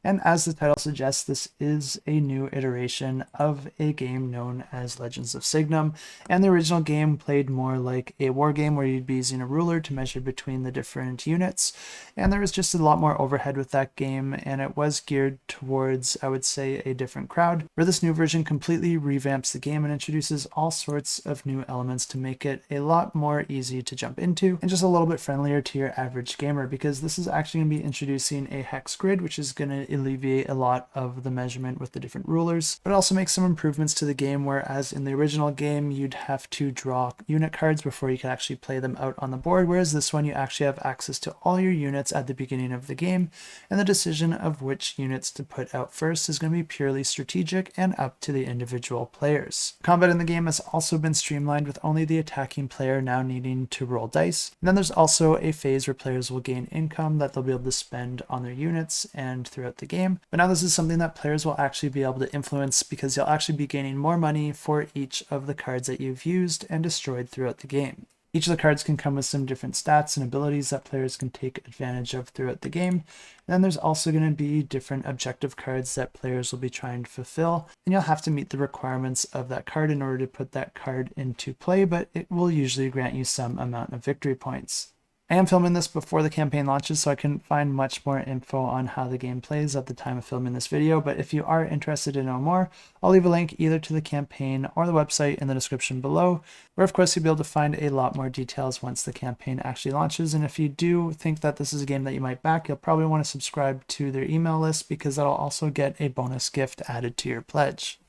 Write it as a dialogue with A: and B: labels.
A: And as the title suggests, this is a new iteration of a game known as Legends of Signum. And the original game played more like a war game where you'd be using a ruler to measure between the different units. And there was just a lot more overhead with that game, and it was geared towards, I would say, a different crowd. Where this new version completely revamps the game and introduces all sorts of new elements to make it a lot more easy to jump into and just a little bit friendlier to your average gamer, because this is actually going to be introducing a hex grid, which is going to alleviate a lot of the measurement with the different rulers, but also make some improvements to the game, whereas in the original game you'd have to draw unit cards before you could actually play them out on the board, whereas this one you actually have access to all your units at the beginning of the game, and the decision of which units to put out first is going to be purely strategic and up to the individual players. Combat in the game has also been streamlined, with only the attacking player now needing to roll dice. And then there's also a phase where players will gain income that they'll be able to spend on their units and throughout the game. But now this is something that players will actually be able to influence, because you'll actually be gaining more money for each of the cards that you've used and destroyed throughout the game. Each of the cards can come with some different stats and abilities that players can take advantage of throughout the game. And then there's also going to be different objective cards that players will be trying to fulfill, and you'll have to meet the requirements of that card in order to put that card into play, but it will usually grant you some amount of victory points. I am filming this before the campaign launches, so I couldn't find much more info on how the game plays at the time of filming this video, but if you are interested to know more, I'll leave a link either to the campaign or the website in the description below, where of course you'll be able to find a lot more details once the campaign actually launches. And if you do think that this is a game that you might back, you'll probably want to subscribe to their email list, because that'll also get a bonus gift added to your pledge.